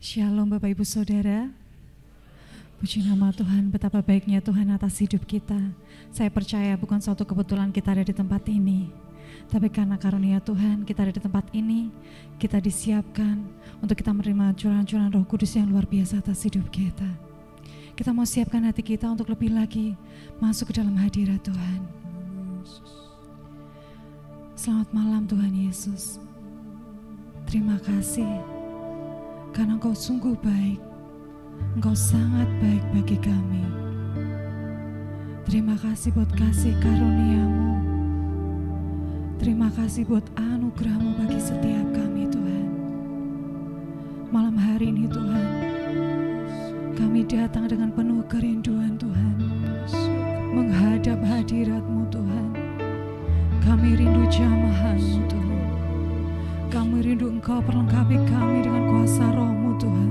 Shalom Bapak Ibu Saudara. Puji nama Tuhan, betapa baiknya Tuhan atas hidup kita. Saya percaya bukan suatu kebetulan kita ada di tempat ini, tapi karena karunia Tuhan kita ada di tempat ini, kita disiapkan untuk kita menerima curahan-curahan Roh Kudus yang luar biasa atas hidup kita. Kita mau siapkan hati kita untuk lebih lagi masuk ke dalam hadirat Tuhan. Selamat malam Tuhan Yesus. Terima kasih karena Engkau sungguh baik. Engkau sangat baik bagi kami. Terima kasih buat kasih karunia-Mu. Terima kasih buat anugerah-Mu bagi setiap kami Tuhan. Malam hari ini Tuhan, kami datang dengan penuh kerinduan Tuhan, menghadap hadirat-Mu Tuhan. Kami rindu jamahan-Mu Tuhan. Kami rindu Engkau perlengkapi kami dengan kuasa Roh-Mu Tuhan.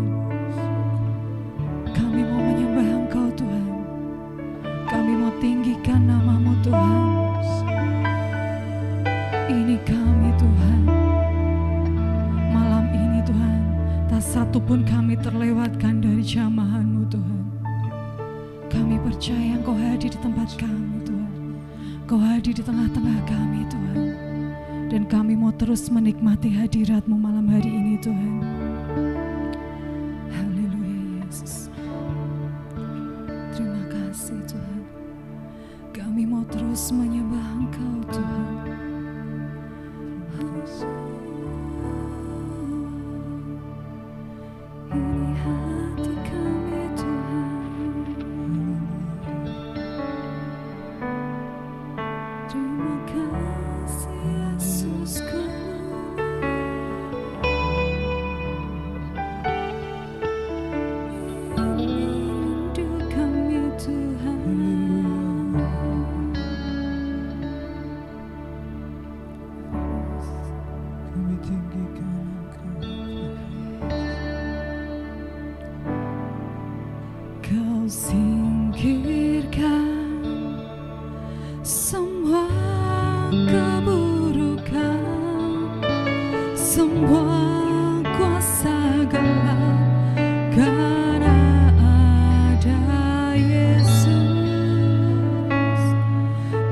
Kami mau menyembah Engkau Tuhan. Kami mau tinggikan nama-Mu Tuhan. Ini kami Tuhan. Malam ini Tuhan, tak satu pun kami terlewatkan dari jamahan-Mu Tuhan. Kami percaya Engkau hadir di tempat kami Tuhan. Engkau hadir di tengah-tengah kami Tuhan. Dan kami mau terus menikmati hadirat-Mu malam hari ini Tuhan. Haleluya Yesus. Terima kasih Tuhan. Kami mau terus menyembah Engkau Tuhan. Ini hati kami Tuhan. Terima kasih Yesusku. Rindu kami Tuhan. Kami tinggikan Kau singkirkan semua keburukan, semua kuasa gelap, karena ada Yesus.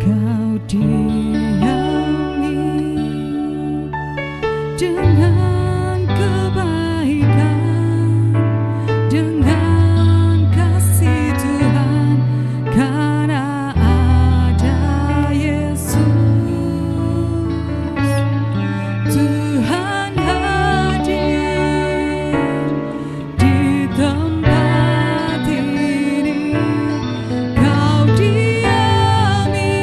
Kau diami dengan kebaikan, dengan kasih Tuhan, karena ada Yesus. Tuhan hadir di tempat ini. Kau diami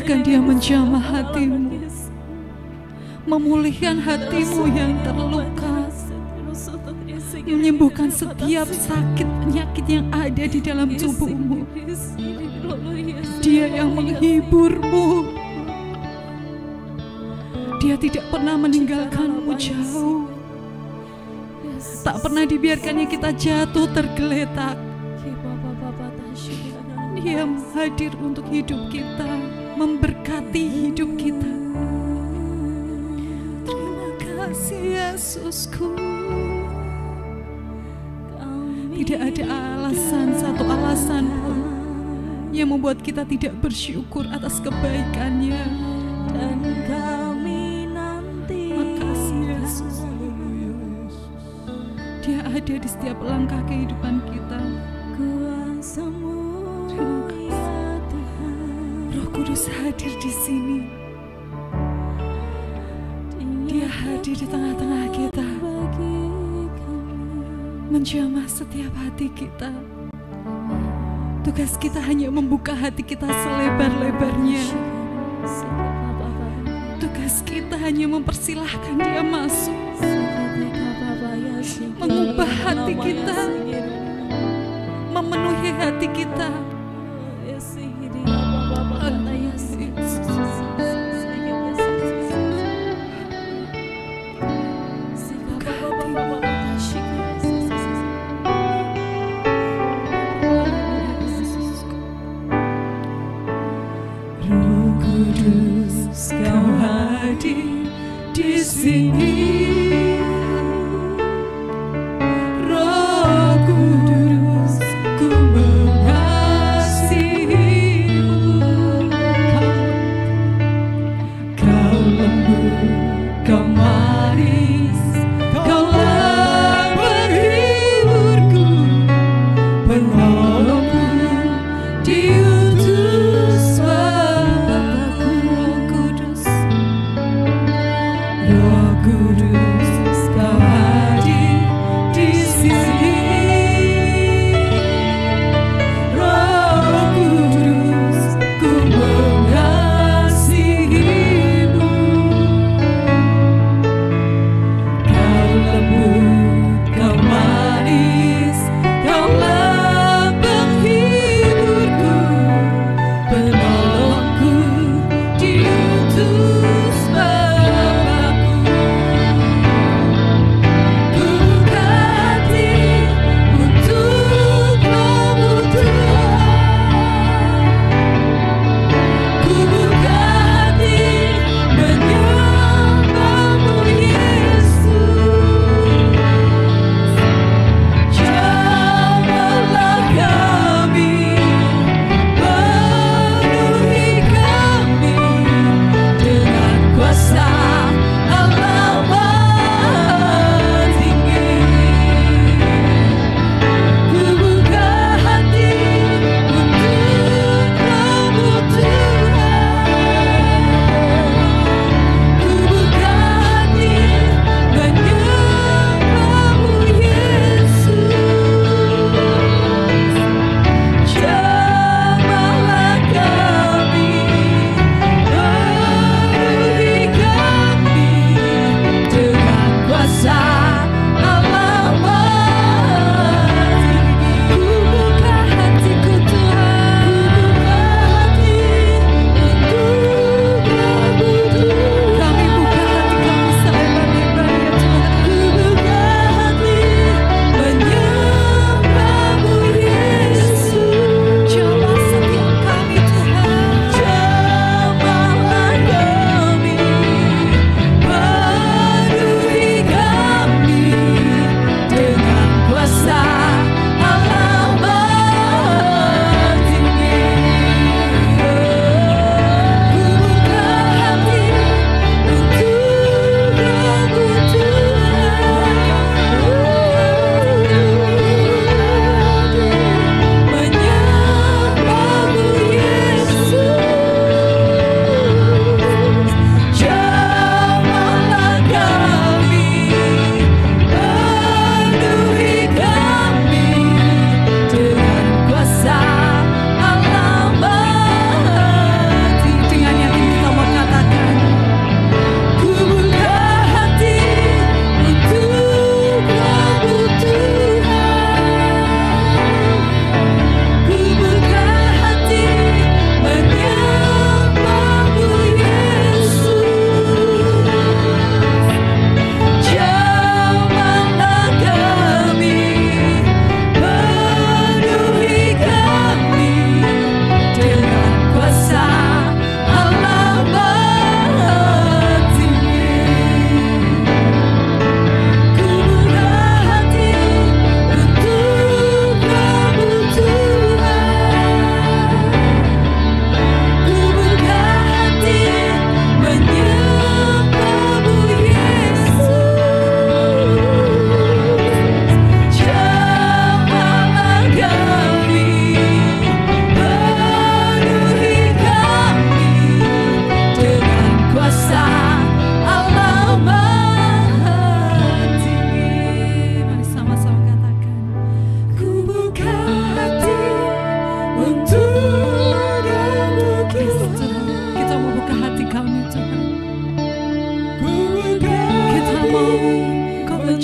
Biarkan dia menjamah hatimu, memulihkan hatimu yang terluka, menyembuhkan setiap sakit penyakit yang ada di dalam tubuhmu. Dia yang menghiburmu. Dia tidak pernah meninggalkanmu jauh. Tak pernah dibiarkannya kita jatuh tergeletak. Dia hadir untuk hidup kita, memberkati hidup kita. Terima kasih Yesusku. Tidak ada alasan, satu alasan pun yang membuat kita tidak bersyukur atas kebaikannya. Dan kami nanti, makasih Yesus. Dia ada di setiap langkah kehidupan kita. Roh Kudus hadir di sini. Dia hadir di tengah-tengah kita, menjamah setiap hati kita. Tugas kita hanya membuka hati kita selebar-lebarnya. Tugas kita hanya mempersilahkan dia masuk, mengubah hati kita, memenuhi hati kita. Roh Kudus, Kau hadir di sini. Roh Kudus, ku mengasihimu. Kau lembut, Kau manis, Kaulah penghiburku, penolongku, diutus Bapa-Ku. Roh Kudus, Kau hadir di sini. Roh Kudus, ku mengasihimu. Kau lembut, Kau manis, Kaulah penghiburku, penolongku, diutus Bapa-Ku.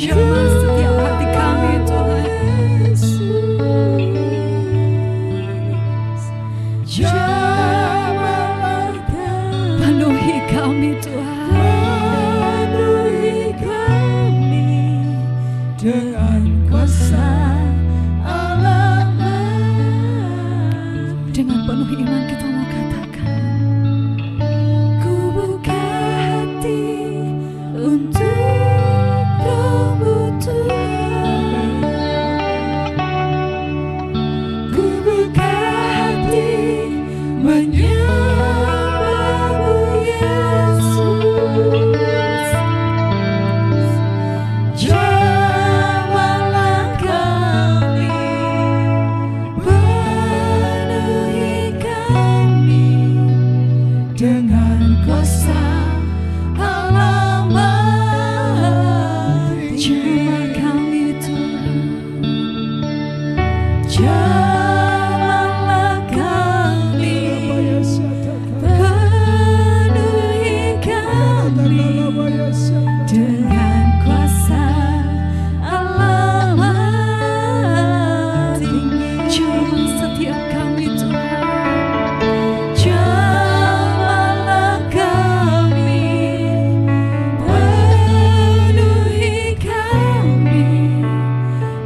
Jamah setiap hati kami Tuhan. Penuhi kami Tuhan. Penuhi kami dengan kuasa Allah-Mu. Dengan penuh iman kita mau katakan, Ku buka hati untuk Roh-Mu Tuhan. Ku buka hati menyembah-Mu Yesus. Jamahlah kami, penuhi kami dengan kuasa Allah-Mu. jamah kami Tuhan. Jamahlah kami, penuhi kami dengan kuasa Allah-Mu. Jamah setiap kami Tuhan. Jamahlah kami, penuhi kami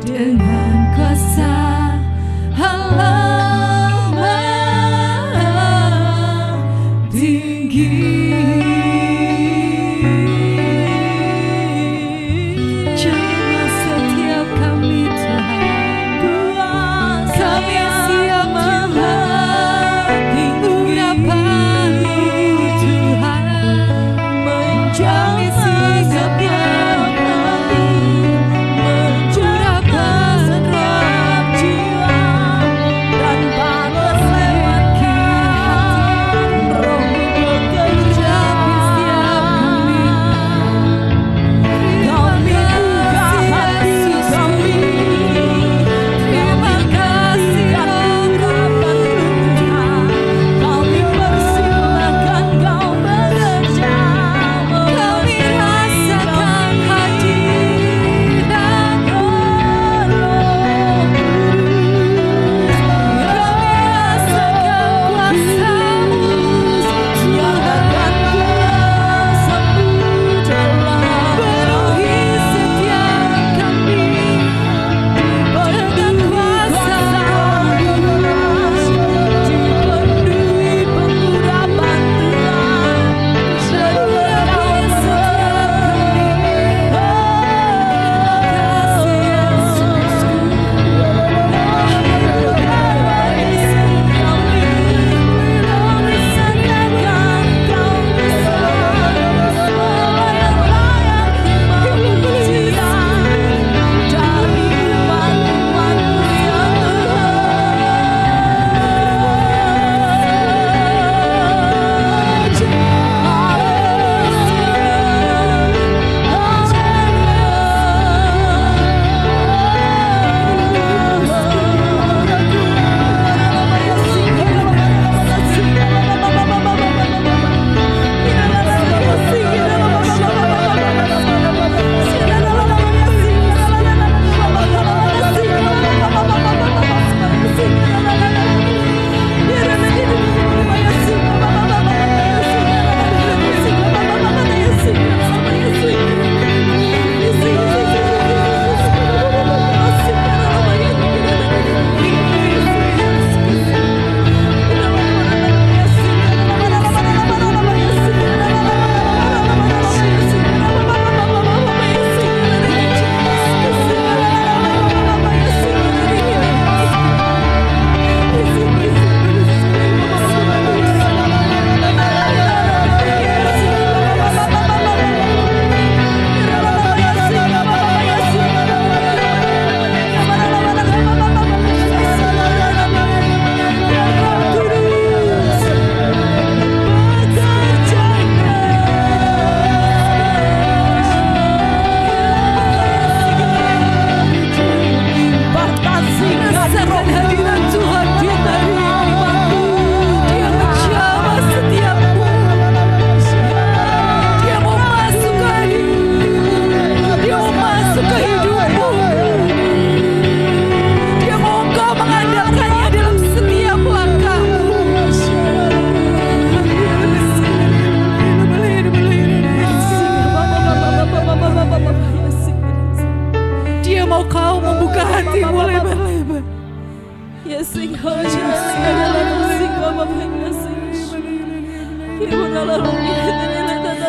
dengan kuasa Allah-Mu tinggi. Jamah setiap kami Tuhan. Kami siap Urapan-Mu Tuhan. menjadi setiap hati, menjadi setiap jiwa, dan balas lewatkan Roh-Mu bekerja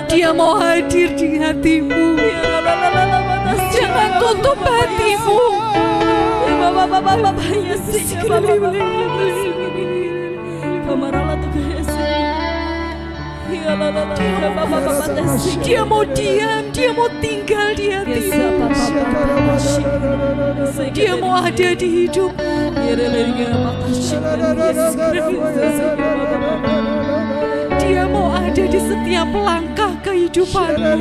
Dia mau hadir di hatimu. Jangan tutup hatimu. Dia mau diam, dia mau tinggal di hatimu. Dia mau ada di hidupmu. Dia mau ada di setiap langkah kehidupanmu.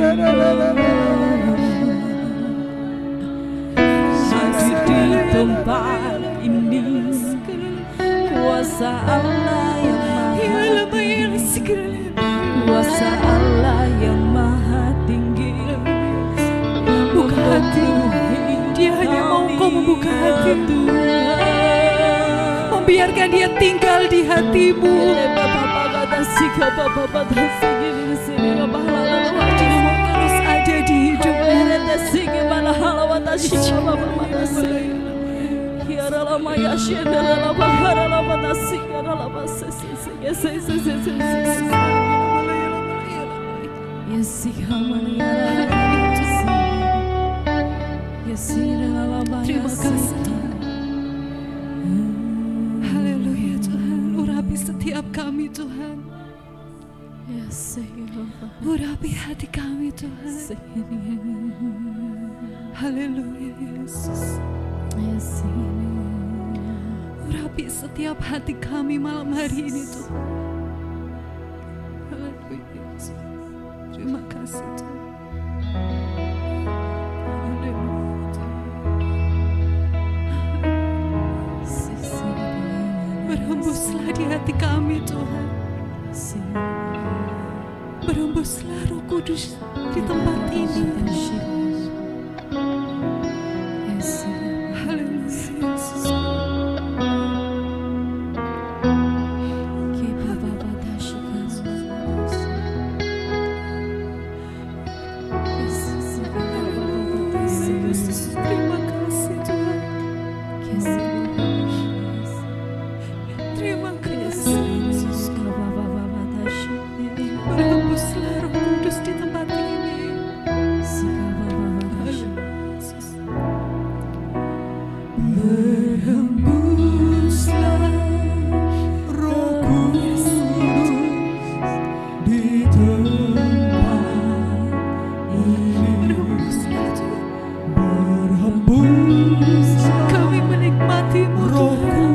Di tempat ini kuasa Allah yang maha kuasa Allah yang maha tinggi. Buka hati. Dia hanya mau kau membuka hati, membiarkan dia tinggal di hatimu. Dia mau terus ada di hidupmu. Terima kasih Tuhan. Haleluya Tuhan. Urapi setiap kami Tuhan. Urapi hati kami Tuhan. Haleluya Yesus. Urapi setiap hati kami malam hari ini Tuhan. Haleluya Yesus. Terima kasih Tuhan. Berhembuslah di hati kami Tuhan. Berhembuslah Roh Kudus di tempat ini. Haleluya Yesus. Terima kasih Tuhan. Terima kasih Yesus. Berhembuslah Roh Kudus di tempat ini. Berhembuslah Roh Kudus di tempat ini. Berhembuslah, kami menikmatimu Tuhan.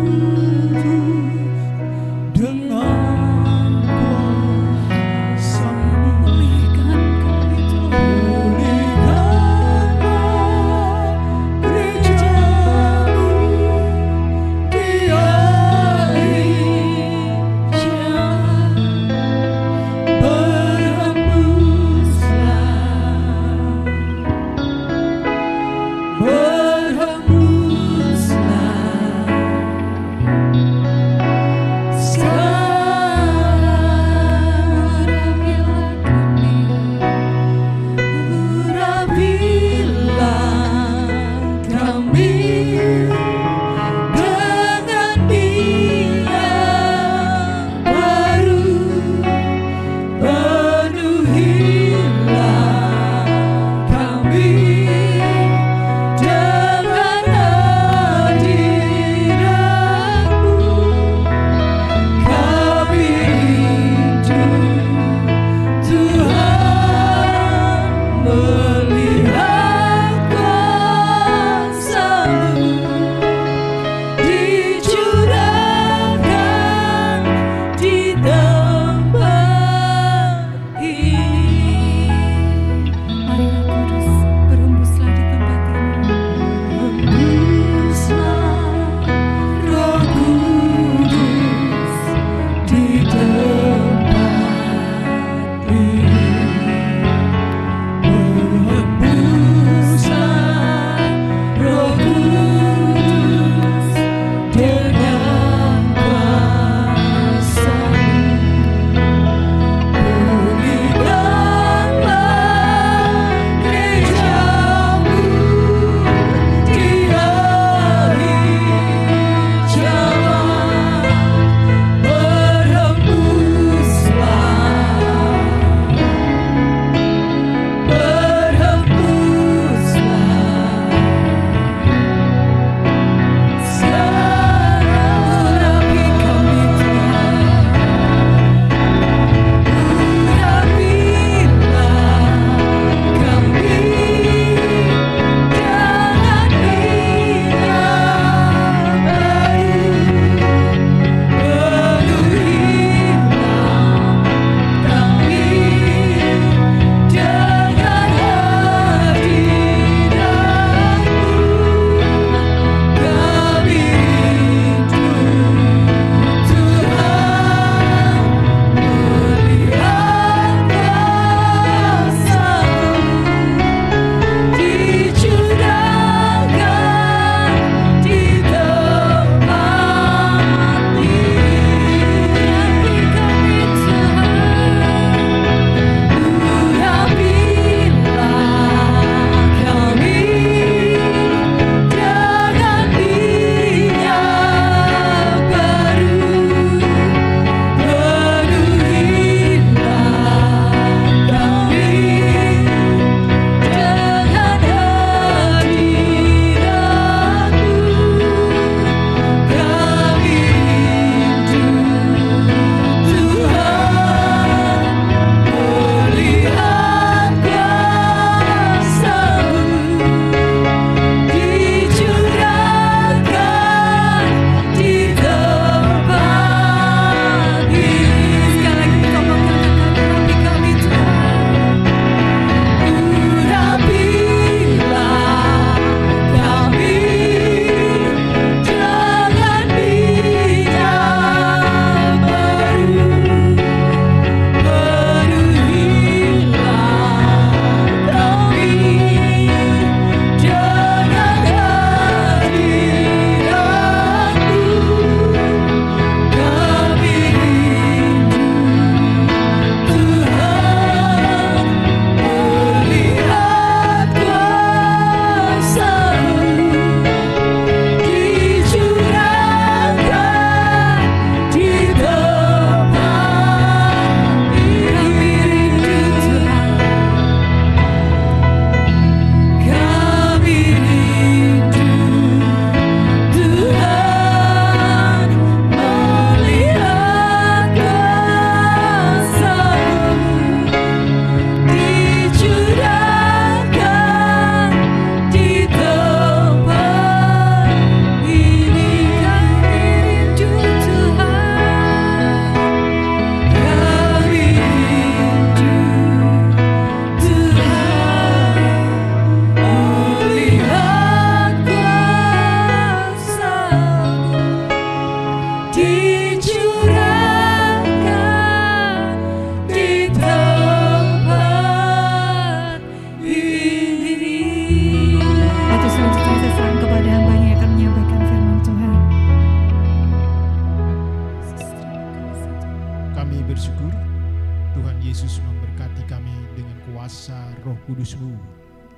berkati kami dengan kuasa Roh Kudus-Mu.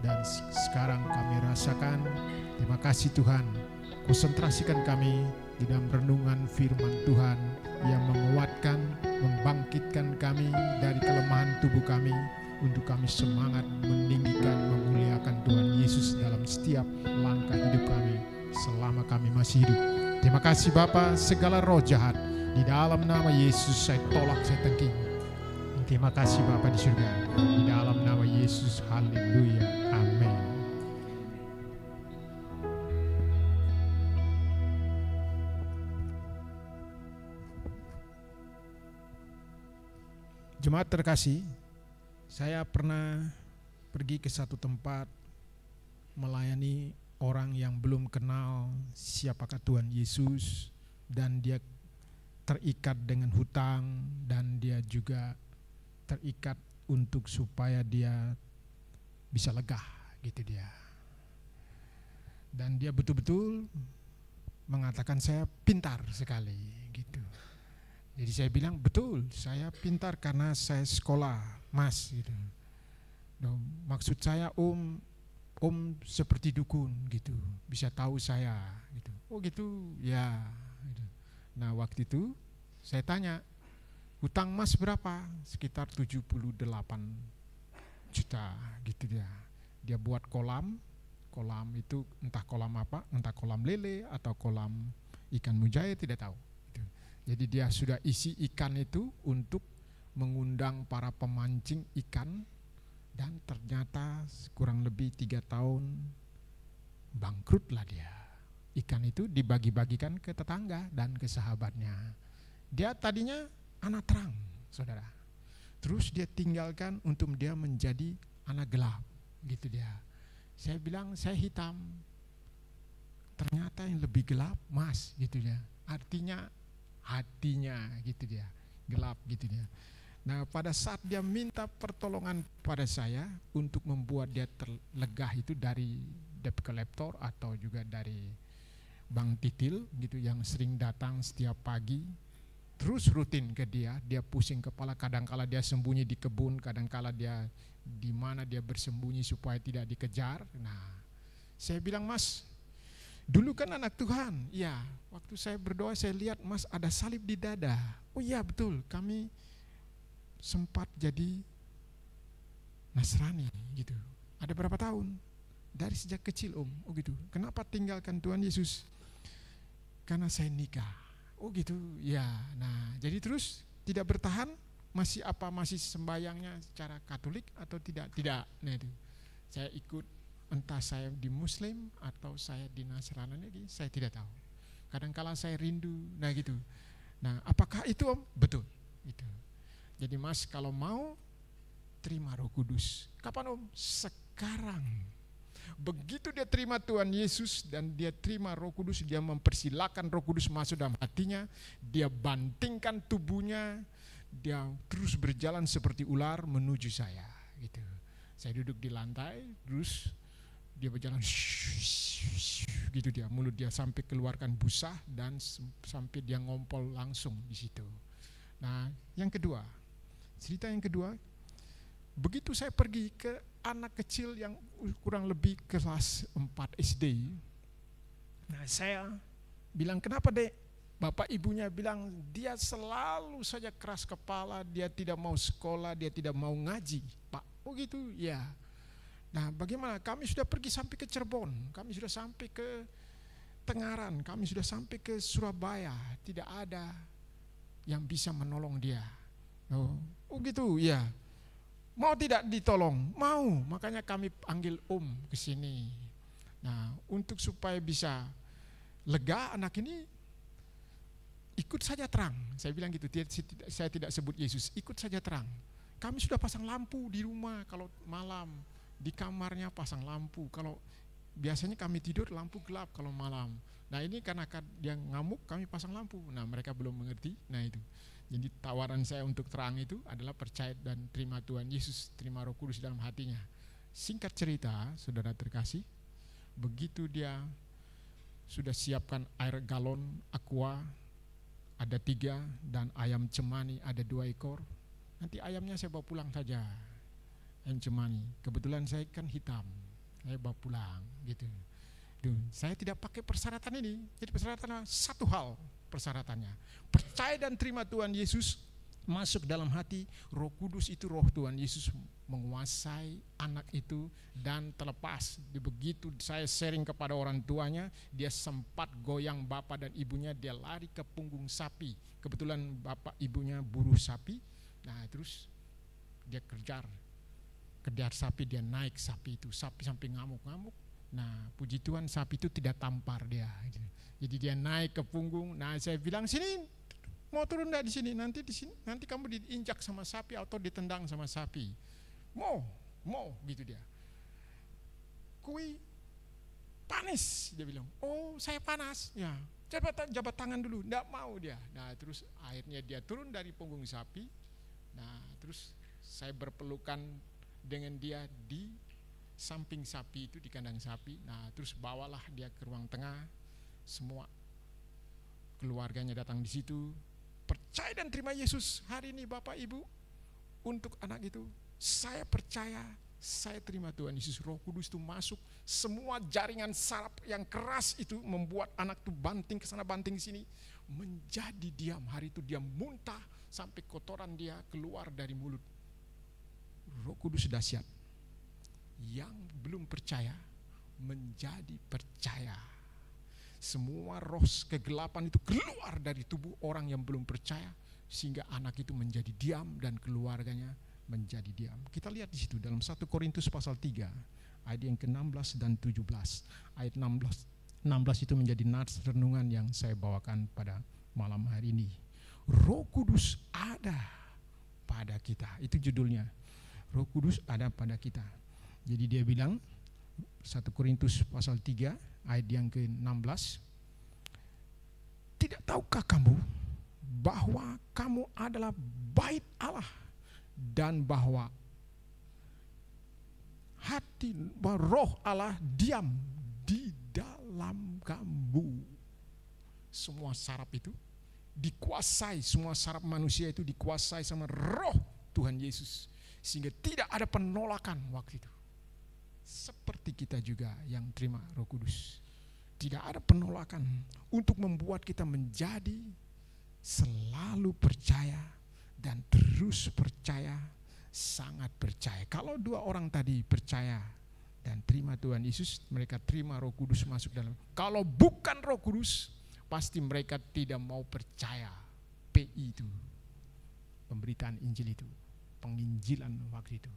Dan sekarang kami rasakan, terima kasih Tuhan, konsentrasikan kami di dalam renungan firman Tuhan yang menguatkan, membangkitkan kami dari kelemahan tubuh kami, untuk kami semangat meninggikan, memuliakan Tuhan Yesus dalam setiap langkah hidup kami selama kami masih hidup. Terima kasih Bapa, segala roh jahat di dalam nama Yesus saya tolak, saya tangking. Terima kasih Bapa di surga, di dalam nama Yesus, haleluya, amin. Jemaat terkasih, saya pernah pergi ke satu tempat melayani orang yang belum kenal siapakah Tuhan Yesus, dan dia terikat dengan hutang, dan dia juga terikat untuk supaya dia bisa lega gitu dia. Dan dia betul-betul mengatakan saya pintar sekali gitu. Jadi saya bilang betul, saya pintar karena saya sekolah Mas gitu. No, maksud saya Om seperti dukun gitu, bisa tahu saya gitu. Oh gitu ya gitu. Nah waktu itu saya tanya, hutang Mas berapa? Sekitar 78 juta gitu dia. Dia buat kolam itu entah kolam apa, entah kolam lele atau kolam ikan mujair, tidak tahu. Jadi dia sudah isi ikan itu untuk mengundang para pemancing ikan, dan ternyata kurang lebih 3 tahun bangkrutlah dia. Ikan itu dibagi-bagikan ke tetangga dan ke sahabatnya. Dia tadinya anak terang, saudara. Terus dia tinggalkan untuk dia menjadi anak gelap, gitu dia. Saya bilang saya hitam, ternyata yang lebih gelap Mas, gitu dia. Artinya hatinya gitu dia, gelap gitu dia. Nah pada saat dia minta pertolongan pada saya untuk membuat dia terlegah itu dari debt collector atau juga dari Bang Titil gitu, yang sering datang setiap pagi terus rutin ke dia pusing kepala, kadangkala dia sembunyi di kebun, kadangkala dia di mana dia bersembunyi supaya tidak dikejar. Nah saya bilang, Mas dulu kan anak Tuhan, ya waktu saya berdoa saya lihat Mas ada salib di dada. Oh iya betul, kami sempat jadi Nasrani gitu. Ada berapa tahun? Dari sejak kecil Om. Oh gitu. Kenapa tinggalkan Tuhan Yesus? Karena saya nikah. Oh gitu, ya. Nah jadi terus tidak bertahan, masih sembayangnya secara Katolik atau tidak? Tidak. Nah itu saya ikut, entah saya di Muslim atau saya di Nasrani lagi, saya tidak tahu. Kadangkala saya rindu, nah gitu. Nah, apakah itu Om? Betul, itu. Jadi Mas kalau mau terima Roh Kudus. Kapan Om? Sekarang. Begitu dia terima Tuhan Yesus dan dia terima Roh Kudus, dia mempersilakan Roh Kudus masuk dalam hatinya, dia bantingkan tubuhnya, dia terus berjalan seperti ular menuju saya, gitu. Saya duduk di lantai, terus dia berjalan gitu dia, mulut dia sampai keluarkan busa dan sampai dia ngompol langsung di situ. Nah, yang kedua, cerita yang kedua, begitu saya pergi ke anak kecil yang kurang lebih kelas 4 SD. Nah, saya bilang, kenapa Dek? Bapak ibunya bilang dia selalu saja keras kepala, dia tidak mau sekolah, dia tidak mau ngaji, Pak. Oh gitu, ya. Nah bagaimana, kami sudah pergi sampai ke Cirebon, kami sudah sampai ke Tengaran, kami sudah sampai ke Surabaya, tidak ada yang bisa menolong dia. Oh gitu, ya. Mau tidak ditolong? Mau, makanya kami panggil Om ke sini. Nah untuk supaya bisa lega anak ini, ikut saja terang. Saya bilang gitu, saya tidak sebut Yesus, ikut saja terang. Kami sudah pasang lampu di rumah, kalau malam di kamarnya pasang lampu. Kalau biasanya kami tidur lampu gelap kalau malam. Nah ini karena dia ngamuk, kami pasang lampu. Nah mereka belum mengerti. Nah itu. Jadi tawaran saya untuk terang itu adalah percaya dan terima Tuhan Yesus, terima Roh Kudus dalam hatinya. Singkat cerita, saudara terkasih, begitu dia sudah siapkan air galon aqua ada 3 dan ayam cemani ada 2 ekor. nanti ayamnya saya bawa pulang saja, ayam cemani. Kebetulan saya kan hitam, saya bawa pulang gitu. Duh, saya tidak pakai persyaratan ini. Jadi persyaratannya satu hal, persyaratannya percaya dan terima Tuhan Yesus masuk dalam hati. Roh Kudus itu roh Tuhan Yesus menguasai anak itu, dan terlepas begitu saya sharing kepada orang tuanya, dia sempat goyang bapak dan ibunya, dia lari ke punggung sapi. Kebetulan bapak ibunya buruh sapi. Nah terus dia kejar sapi, dia naik sapi itu, sapi sampai ngamuk-ngamuk. Nah puji Tuhan sapi itu tidak tampar dia. Jadi dia naik ke punggung. Nah saya bilang, sini, mau turun enggak di sini? Nanti kamu diinjak sama sapi atau ditendang sama sapi. Mau gitu dia. Kui panas, dia bilang. Oh saya panas. Ya, jabat tangan dulu. Enggak mau dia. Nah terus akhirnya dia turun dari punggung sapi. Nah terus saya berpelukan dengan dia di samping sapi itu, di kandang sapi. Nah terus bawalah dia ke ruang tengah. Semua keluarganya datang di situ. Percaya dan terima Yesus hari ini Bapak Ibu. Untuk anak itu, saya percaya, saya terima Tuhan Yesus. Roh Kudus itu masuk, semua jaringan saraf yang keras itu membuat anak itu banting ke sana banting ke sini, menjadi diam. Hari itu dia muntah sampai kotoran dia keluar dari mulut. Roh Kudus dahsyat. Yang belum percaya menjadi percaya. Semua roh kegelapan itu keluar dari tubuh orang yang belum percaya, sehingga anak itu menjadi diam dan keluarganya menjadi diam. Kita lihat di situ dalam 1 Korintus pasal 3 ayat yang ke-16 dan 17. Ayat 16 itu menjadi nats renungan yang saya bawakan pada malam hari ini. Roh Kudus ada pada kita. Itu judulnya. Roh Kudus ada pada kita. Jadi dia bilang 1 Korintus pasal 3 ayat yang ke-16. Tidak tahukah kamu bahwa kamu adalah bait Allah, dan bahwa roh Allah diam di dalam kamu. Semua saraf itu dikuasai, semua saraf manusia itu dikuasai sama roh Tuhan Yesus, sehingga tidak ada penolakan waktu itu. Seperti kita juga yang terima Roh Kudus, tidak ada penolakan untuk membuat kita menjadi selalu percaya dan terus percaya, sangat percaya. Kalau dua orang tadi percaya dan terima Tuhan Yesus, mereka terima Roh Kudus masuk dalam. Kalau bukan Roh Kudus, pasti mereka tidak mau percaya PI itu, pemberitaan Injil itu, penginjilan waktu itu.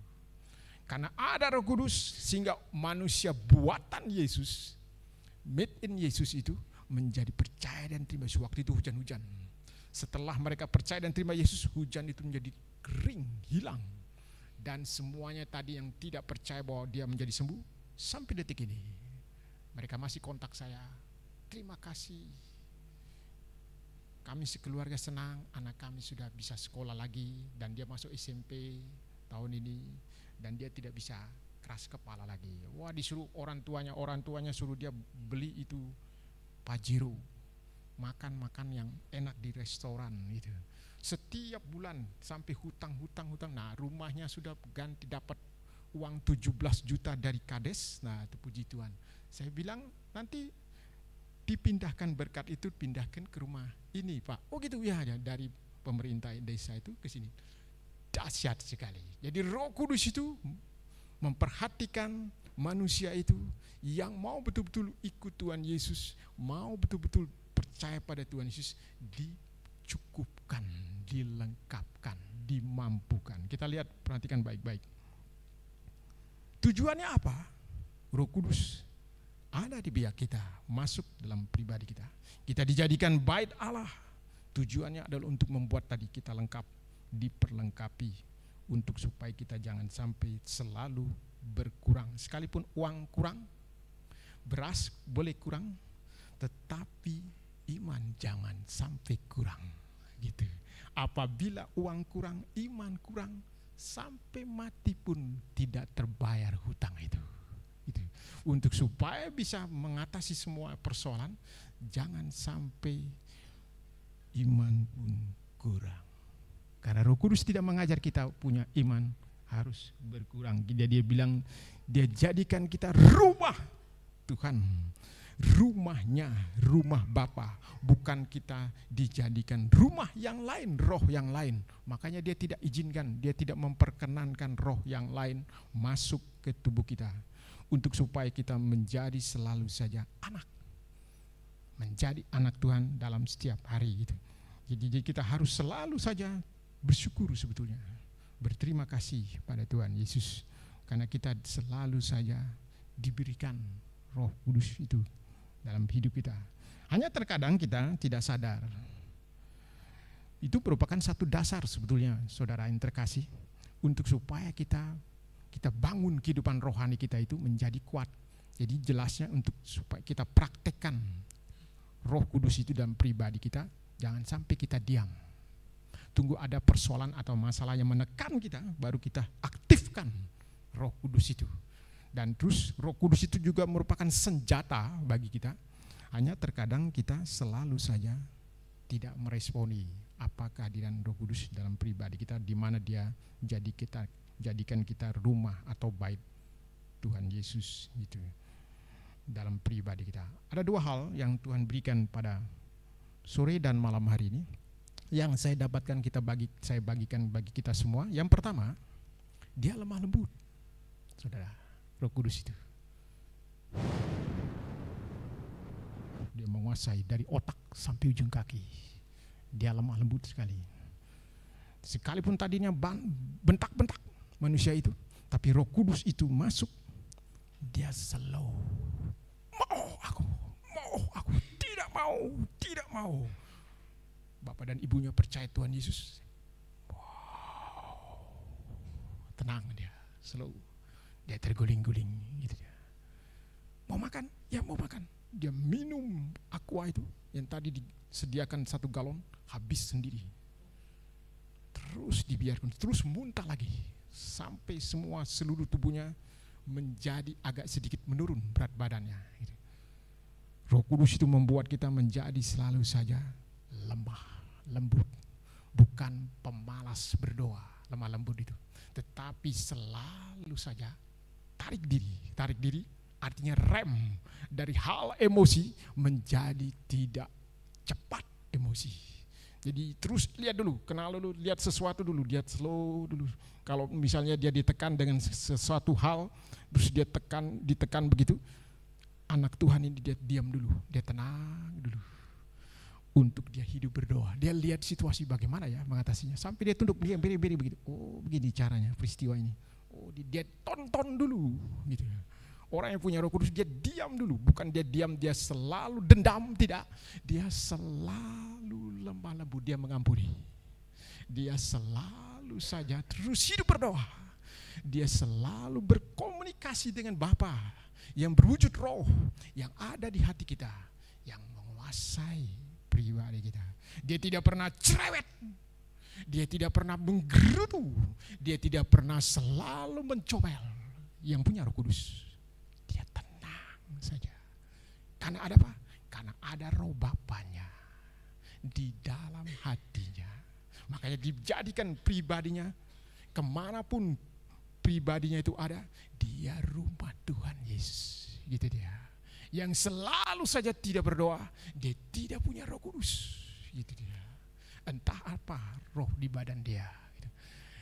Karena ada Roh Kudus, sehingga manusia buatan Yesus, made in Yesus itu menjadi percaya dan terima Yesus. Waktu itu hujan-hujan. Setelah mereka percaya dan terima Yesus, hujan itu menjadi kering, hilang. Dan semuanya tadi yang tidak percaya bahwa dia menjadi sembuh, sampai detik ini mereka masih kontak saya. Terima kasih, kami sekeluarga senang, anak kami sudah bisa sekolah lagi, dan dia masuk SMP tahun ini, dan dia tidak bisa keras kepala lagi. Wah, disuruh orang tuanya suruh dia beli itu Pajero, makan yang enak di restoran gitu. Setiap bulan sampai hutang. Nah, rumahnya sudah ganti, dapat uang 17 juta dari Kades. Nah, itu puji Tuhan. Saya bilang nanti dipindahkan berkat itu, pindahkan ke rumah ini, Pak. Oh gitu ya, dari pemerintah desa itu ke sini. Dahsyat sekali. Jadi Roh Kudus itu memperhatikan manusia itu yang mau betul-betul ikut Tuhan Yesus, mau betul-betul percaya pada Tuhan Yesus, dicukupkan, dilengkapkan, dimampukan. Kita lihat, perhatikan baik-baik. Tujuannya apa? Roh Kudus ada di pihak kita, masuk dalam pribadi kita. Kita dijadikan bait Allah. Tujuannya adalah untuk membuat tadi kita lengkap, diperlengkapi, untuk supaya kita jangan sampai selalu berkurang. Sekalipun uang kurang, beras boleh kurang, tetapi iman jangan sampai kurang. Gitu. Apabila uang kurang, iman kurang, sampai mati pun tidak terbayar hutang itu. Gitu. Untuk supaya bisa mengatasi semua persoalan, jangan sampai iman pun kurang. Karena Roh Kudus tidak mengajar kita punya iman harus berkurang. Dia bilang, dia jadikan kita rumah Tuhan, rumahnya, rumah Bapa. Bukan kita dijadikan rumah yang lain, roh yang lain. Makanya dia tidak izinkan, dia tidak memperkenankan roh yang lain masuk ke tubuh kita. Untuk supaya kita menjadi selalu saja anak. Menjadi anak Tuhan dalam setiap hari gitu. Jadi kita harus selalu saja bersyukur sebetulnya. Berterima kasih pada Tuhan Yesus. Karena kita selalu saja diberikan Roh Kudus itu dalam hidup kita. Hanya terkadang kita tidak sadar. Itu merupakan satu dasar sebetulnya, saudara yang terkasih, untuk supaya kita bangun kehidupan rohani kita itu menjadi kuat. Jadi jelasnya untuk supaya kita praktekkan Roh Kudus itu dalam pribadi kita, jangan sampai kita diam. Tunggu ada persoalan atau masalah yang menekan kita, baru kita aktifkan Roh Kudus itu. Dan terus Roh Kudus itu juga merupakan senjata bagi kita. Hanya terkadang kita selalu saja tidak meresponi apa kehadiran Roh Kudus dalam pribadi kita, di mana dia jadikan kita rumah atau bait Tuhan Yesus gitu dalam pribadi kita. Ada dua hal yang Tuhan berikan pada sore dan malam hari ini yang saya dapatkan saya bagikan bagi kita semua. Yang pertama, dia lemah lembut. Saudara, Roh Kudus itu dia menguasai dari otak sampai ujung kaki. Dia lemah lembut sekali. Sekalipun tadinya bentak-bentak manusia itu, tapi Roh Kudus itu masuk, dia slow. Mau aku, tidak mau. Bapak dan ibunya percaya Tuhan Yesus. Wow. Tenang dia, slow. Dia terguling-guling gitu dia. Mau makan? Ya mau makan. Dia minum aqua itu yang tadi disediakan 1 galon, habis sendiri. Terus dibiarkan, terus muntah lagi sampai semua seluruh tubuhnya menjadi agak sedikit menurun berat badannya gitu. Roh Kudus itu membuat kita menjadi selalu saja lemah, lembut. Bukan pemalas berdoa, lemah lembut itu. Tetapi selalu saja tarik diri artinya rem dari hal emosi menjadi tidak cepat emosi. Jadi terus lihat dulu, kenal dulu, lihat sesuatu dulu, lihat slow dulu. Kalau misalnya dia ditekan dengan sesuatu hal, terus dia ditekan begitu, anak Tuhan ini dia diam dulu, dia tenang dulu. Untuk dia hidup berdoa, dia lihat situasi bagaimana ya mengatasinya. Sampai dia tunduk, dia beri begitu. Oh begini caranya peristiwa ini. Oh dia tonton dulu gitu ya. Orang yang punya Roh Kudus dia diam dulu, bukan dia diam, dia selalu dendam, tidak. Dia selalu lemah lembut, dia mengampuni. Dia selalu saja terus hidup berdoa. Dia selalu berkomunikasi dengan Bapa yang berwujud roh, yang ada di hati kita, yang menguasai pribadi kita. Dia tidak pernah cerewet. Dia tidak pernah menggerutu. Dia tidak pernah selalu mencomel. Yang punya Roh Kudus, dia tenang saja. Karena ada apa? Karena ada roh Bapanya di dalam hatinya. Makanya dijadikan pribadinya, kemanapun pribadinya itu ada, dia rumah Tuhan Yesus. Gitu dia. Yang selalu saja tidak berdoa, dia tidak punya Roh Kudus. Gitu dia. Entah apa roh di badan dia.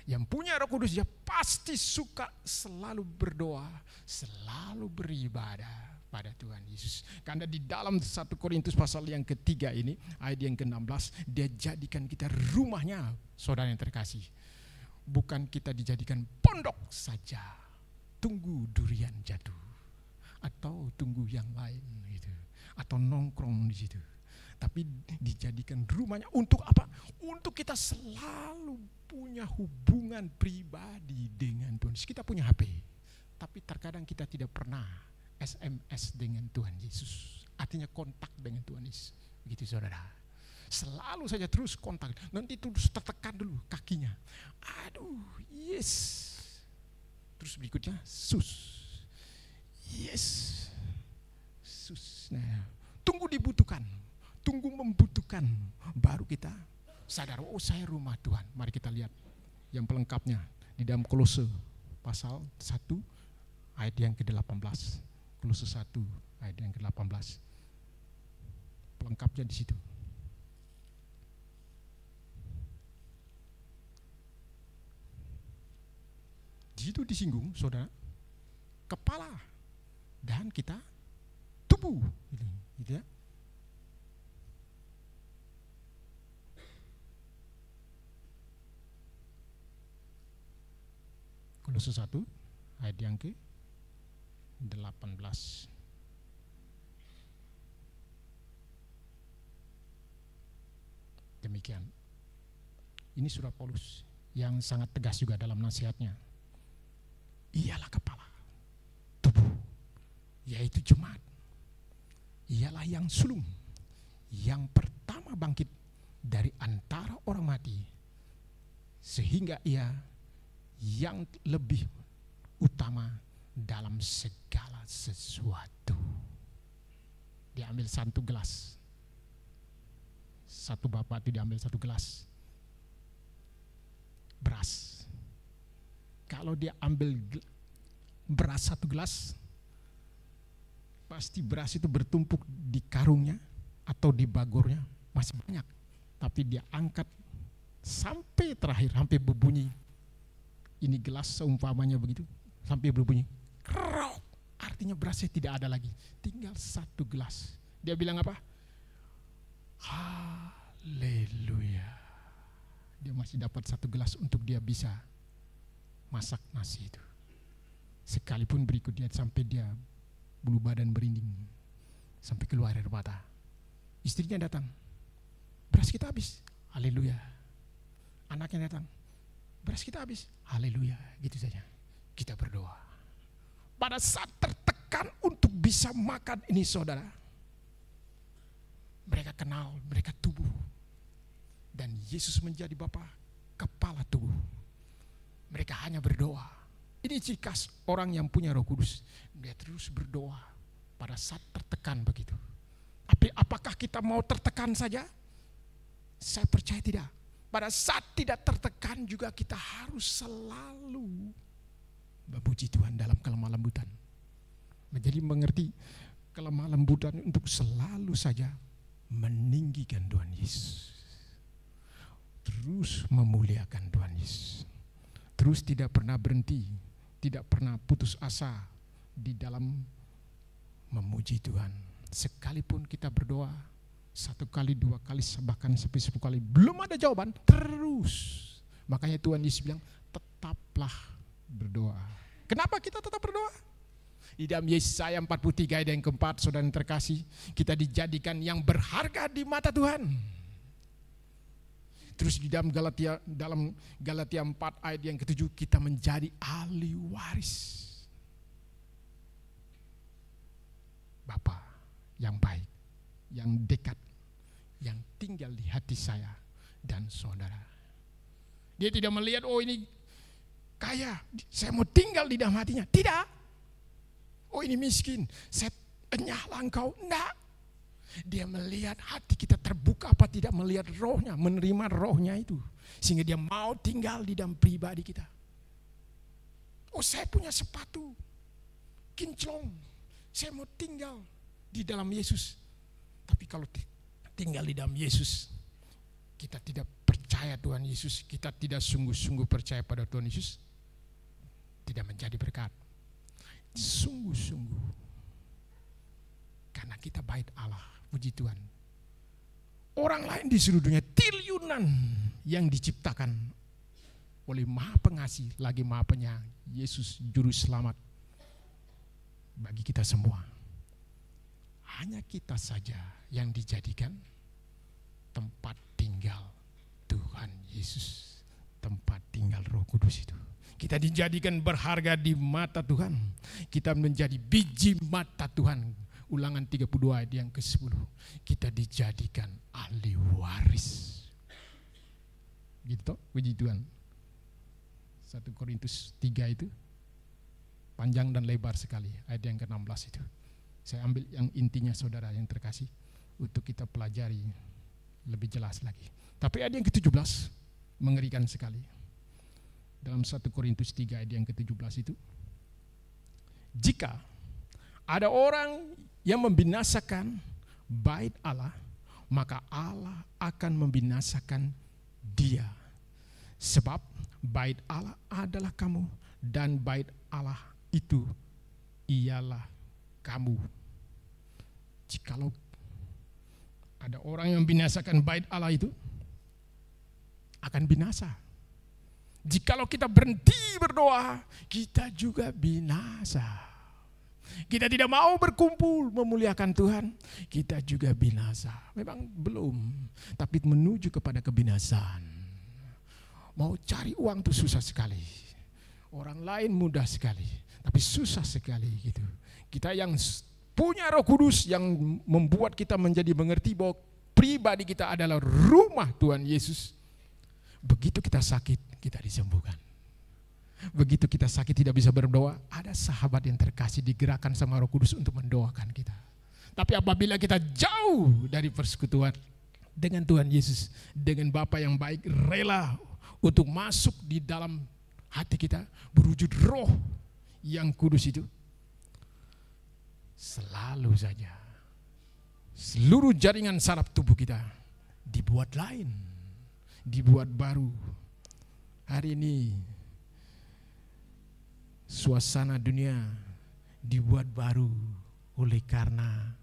Yang punya Roh Kudus dia pasti suka selalu berdoa, selalu beribadah pada Tuhan Yesus. Karena di dalam 1 Korintus pasal yang ketiga ini, ayat yang ke-16, dia jadikan kita rumahnya, saudara yang terkasih. Bukan kita dijadikan pondok saja, tunggu durian jatuh, atau tunggu yang lain gitu, atau nongkrong di situ. Tapi dijadikan rumahnya untuk apa? Untuk kita selalu punya hubungan pribadi dengan Tuhan. Kita punya HP, tapi terkadang kita tidak pernah SMS dengan Tuhan Yesus. Artinya kontak dengan Tuhan Yesus. Begitu saudara. Selalu saja terus kontak. Nanti terus tertekan dulu kakinya. Aduh, yes. Terus berikutnya, sus. Yes. Sus. Nah, tunggu dibutuhkan. Tunggu membutuhkan, baru kita sadar, oh saya rumah Tuhan. Mari kita lihat yang pelengkapnya di dalam Kolose pasal 1 ayat yang ke-18. Kolose 1 ayat yang ke-18. Pelengkapnya di situ. Di situ disinggung, saudara, kepala dan kita tubuh, gitu ya. Kolose 1 ayat yang ke-18. Demikian. Ini surat Paulus yang sangat tegas juga dalam nasihatnya. Ialah kepala tubuh, yaitu jemaat. Ialah yang sulung, yang pertama bangkit dari antara orang mati, sehingga ia yang lebih utama dalam segala sesuatu. Diambil satu gelas, satu bapak itu diambil satu gelas beras. Kalau dia ambil beras satu gelas, pasti beras itu bertumpuk di karungnya atau di bagornya masih banyak. Tapi dia angkat sampai terakhir, sampai berbunyi. Ini gelas seumpamanya begitu, sampai berbunyi krok. Artinya berasnya tidak ada lagi, tinggal satu gelas. Dia bilang apa? Haleluya. Dia masih dapat satu gelas untuk dia bisa masak nasi itu. Sekalipun berikutnya sampai dia bulu badan berinding, sampai keluar air mata. Istrinya datang, beras kita habis, haleluya. Anaknya datang, beras kita habis, haleluya. Gitu saja kita berdoa. Pada saat tertekan untuk bisa makan ini, saudara, mereka kenal, mereka tubuh, dan Yesus menjadi Bapa, kepala tubuh. Mereka hanya berdoa. Ini ciri khas orang yang punya Roh Kudus. Dia terus berdoa pada saat tertekan begitu. Tapi apakah kita mau tertekan saja? Saya percaya tidak. Pada saat tidak tertekan juga kita harus selalu memuji Tuhan dalam kelemah lembutan. Menjadi mengerti kelemah lembutan untuk selalu saja meninggikan Tuhan Yesus. Terus memuliakan Tuhan Yesus. Terus tidak pernah berhenti, tidak pernah putus asa di dalam memuji Tuhan. Sekalipun kita berdoa 1 kali, 2 kali, bahkan sampai 10 kali, belum ada jawaban, terus. Makanya Tuhan Yesus bilang, tetaplah berdoa. Kenapa kita tetap berdoa? Di dalam Yesaya 43 ayat yang keempat, saudara yang terkasih, kita dijadikan yang berharga di mata Tuhan. Terus di dalam Galatia 4 ayat yang ke-7, kita menjadi ahli waris Bapa yang baik, yang dekat, yang tinggal di hati saya dan saudara. Dia tidak melihat, oh ini kaya, saya mau tinggal di dalam hatinya. Tidak. Oh ini miskin, saya enyahlah engkau. Enggak. Dia melihat hati kita terbuka apa tidak, melihat rohnya, menerima rohnya itu. Sehingga dia mau tinggal di dalam pribadi kita. Oh saya punya sepatu kinclong, saya mau tinggal di dalam Yesus. Tapi kalau tinggal di dalam Yesus, kita tidak percaya Tuhan Yesus, kita tidak sungguh-sungguh percaya pada Tuhan Yesus, tidak menjadi berkat. Sungguh-sungguh, karena kita bait Allah, puji Tuhan. Orang lain di seluruh dunia, triliunan yang diciptakan oleh Maha Pengasih, lagi Maha Penyayang, Yesus Juru Selamat bagi kita semua. Hanya kita saja yang dijadikan tempat tinggal Tuhan Yesus, tempat tinggal Roh Kudus itu. Kita dijadikan berharga di mata Tuhan. Kita menjadi biji mata Tuhan. Ulangan 32 ayat yang ke-10. Kita dijadikan ahli waris. Gitu, puji Tuhan. 1 Korintus 3 itu panjang dan lebar sekali, ayat yang ke-16 itu. Saya ambil yang intinya, saudara yang terkasih, untuk kita pelajari lebih jelas lagi. Tapi ayat yang ke-17 mengerikan sekali. Dalam 1 Korintus 3 ayat yang ke-17 itu, jika ada orang yang membinasakan bait Allah, maka Allah akan membinasakan dia. Sebab bait Allah adalah kamu, dan bait Allah itu ialah kamu. Jikalau ada orang yang membinasakan bait Allah itu, akan binasa. Jikalau kita berhenti berdoa, kita juga binasa. Kita tidak mau berkumpul memuliakan Tuhan, kita juga binasa. Memang belum, tapi menuju kepada kebinasaan. Mau cari uang itu susah sekali. Orang lain mudah sekali, tapi susah sekali gitu. Kita yang punya Roh Kudus yang membuat kita menjadi mengerti bahwa pribadi kita adalah rumah Tuhan Yesus. Begitu kita sakit, kita disembuhkan. Begitu kita sakit tidak bisa berdoa, ada sahabat yang terkasih digerakkan sama Roh Kudus untuk mendoakan kita. Tapi apabila kita jauh dari persekutuan dengan Tuhan Yesus, dengan Bapa yang baik, rela untuk masuk di dalam hati kita, berwujud Roh yang kudus itu, selalu saja seluruh jaringan saraf tubuh kita dibuat lain, dibuat baru. Hari ini suasana dunia dibuat baru oleh karena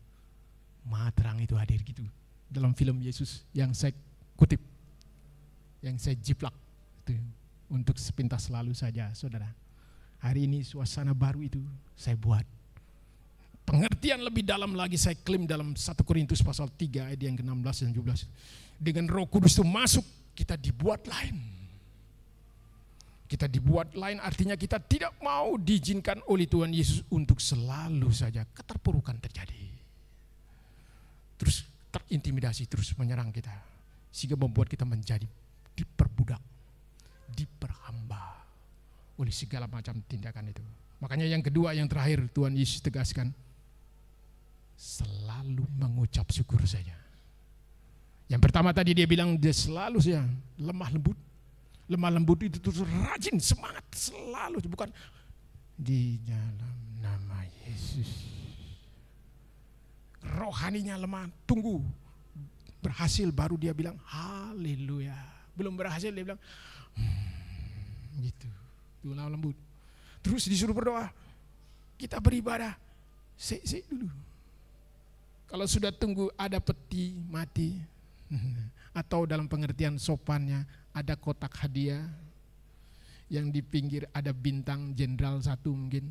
Maha Terang itu hadir gitu. Dalam film Yesus yang saya kutip, yang saya jiplak itu, untuk sepintas lalu saja, saudara. Hari ini suasana baru itu saya buat. Pengertian lebih dalam lagi saya klaim dalam 1 Korintus pasal 3 ayat yang ke-16 dan 17. Dengan Roh Kudus itu masuk, kita dibuat lain. Kita dibuat lain artinya kita tidak mau diizinkan oleh Tuhan Yesus untuk selalu saja keterpurukan terjadi. Terus terintimidasi, terus menyerang kita. Sehingga membuat kita menjadi diperbudak, diperhamba oleh segala macam tindakan itu. Makanya yang kedua, yang terakhir Tuhan Yesus tegaskan, selalu mengucap syukur saja. Yang pertama tadi dia bilang dia selalu saja lemah lembut. Lemah lembut itu terus rajin, semangat selalu, bukan di dalam nama Yesus. Rohaninya lemah, tunggu berhasil baru dia bilang haleluya. Belum berhasil dia bilang gitu. Itu lemah lembut. Terus disuruh berdoa, kita beribadah, sik dulu. Kalau sudah tunggu ada peti mati, atau dalam pengertian sopannya ada kotak hadiah, yang di pinggir ada bintang jenderal 1 mungkin,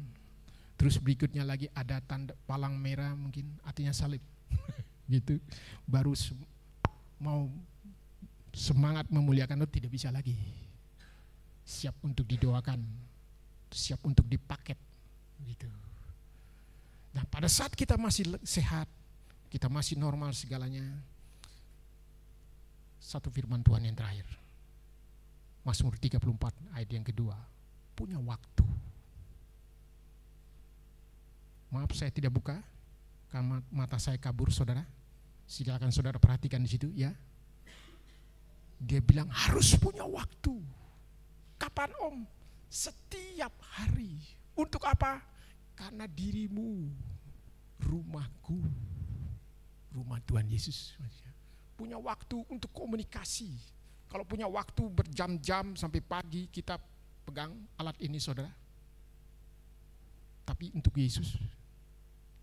terus berikutnya lagi ada tanda palang merah mungkin, artinya salib, gitu. Baru mau semangat memuliakan itu tidak bisa lagi, siap untuk didoakan, siap untuk dipaket, gitu. Nah pada saat kita masih sehat, kita masih normal segalanya, satu firman Tuhan yang terakhir, Mazmur 34 ayat yang kedua, punya waktu. Maaf saya tidak buka, karena mata saya kabur saudara. Silakan saudara perhatikan di situ ya. Dia bilang harus punya waktu. Kapan Om? Setiap hari. Untuk apa? Karena dirimu, rumahku, rumah Tuhan Yesus. Punya waktu untuk komunikasi. Kalau punya waktu berjam-jam sampai pagi kita pegang alat ini saudara. Tapi untuk Yesus,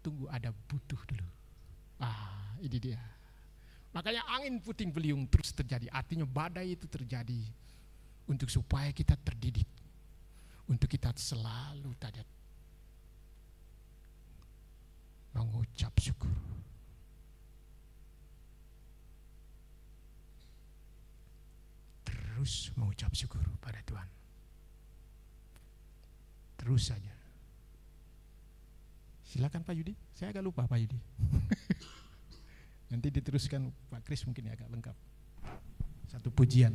tunggu ada butuh dulu. Ini dia. Makanya angin puting beliung terus terjadi. Artinya badai itu terjadi untuk supaya kita terdidik. Untuk kita selalu tadi mengucap syukur. Terus mengucap syukur pada Tuhan. Terus saja. Silakan Pak Yudi, saya agak lupa Pak Yudi. Nanti diteruskan Pak Kris mungkin agak lengkap. Satu pujian.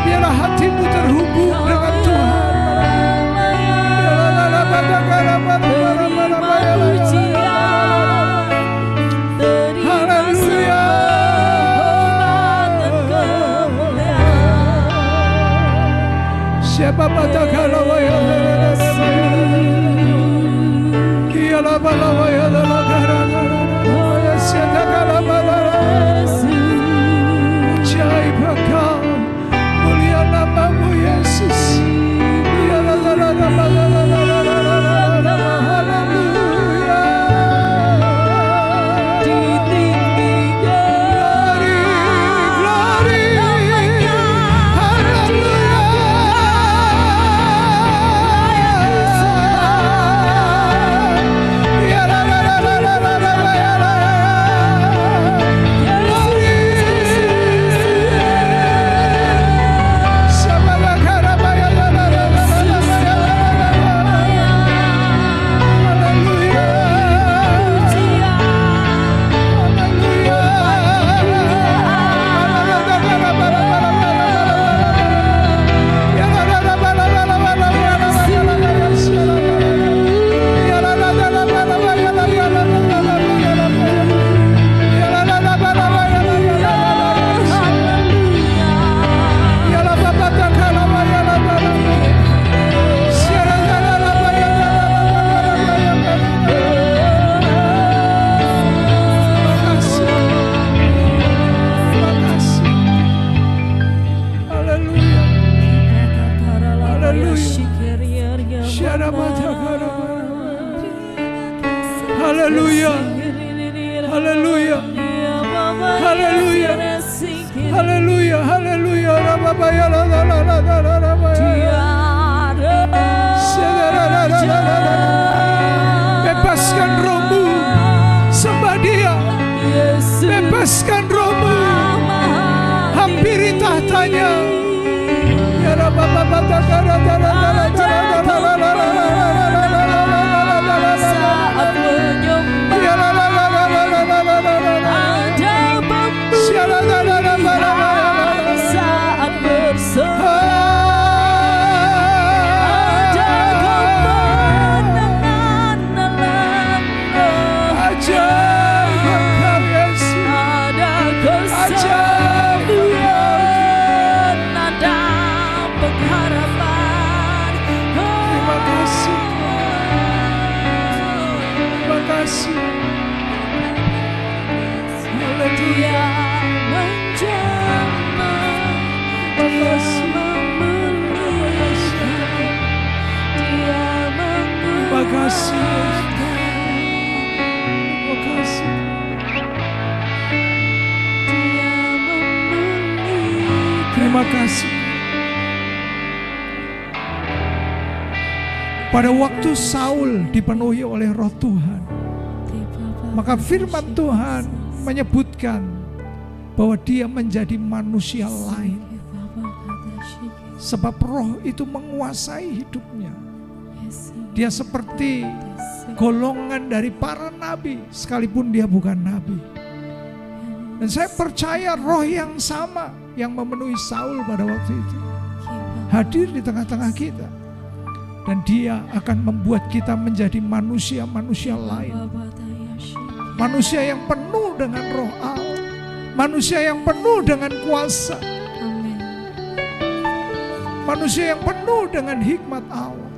Biarlah hatimu terhubung dengan Tuhan. Haleluya. Siapa mata kalau mulia namamu Yesus. Haleluya. Haleluya. Haleluya. Haleluya. Haleluya. Bebaskan rohmu, sembah Dia. Bebaskan rohmu, hampiri tahtanya. Ya Rabbah. Terima kasih. Pada waktu Saul dipenuhi oleh Roh Tuhan, maka firman Tuhan menyebutkan bahwa dia menjadi manusia lain. Sebab roh itu menguasai hidupnya. Dia seperti golongan dari para nabi, sekalipun dia bukan nabi. Dan saya percaya roh yang sama yang memenuhi Saul pada waktu itu hadir di tengah-tengah kita. Dan dia akan membuat kita menjadi manusia-manusia lain. Manusia yang penuh dengan roh Allah. Manusia yang penuh dengan kuasa. Manusia yang penuh dengan hikmat Allah.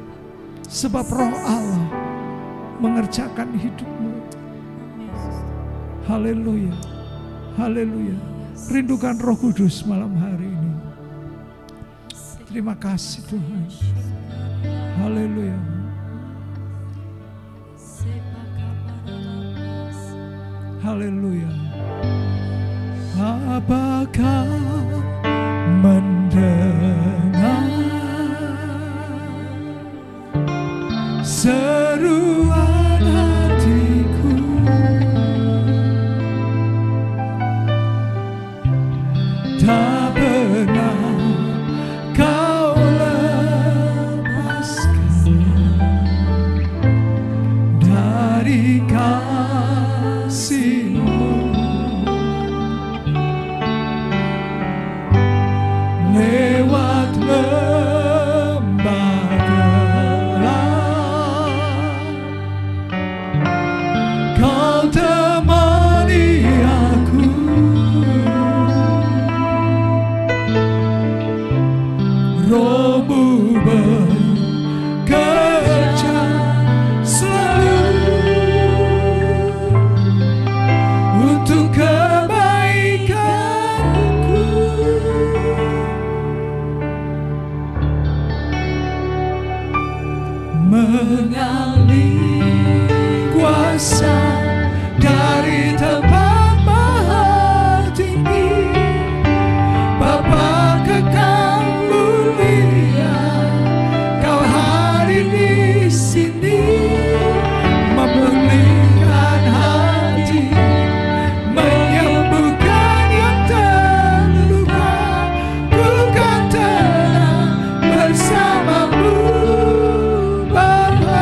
Sebab roh Allah mengerjakan hidupmu. Haleluya. Haleluya. Rindukan Roh Kudus malam hari ini. Terima kasih Tuhan. Haleluya. Haleluya. Apakah mendengar seruan hatiku, tak pernah mengalir kuasa dari tempat maha tinggi. Bapa kekal mulia, Kau hadir di sini, memulihkan hati, menyembuhkan yang terluka. Ku kan tenang bersamamu, Bapa.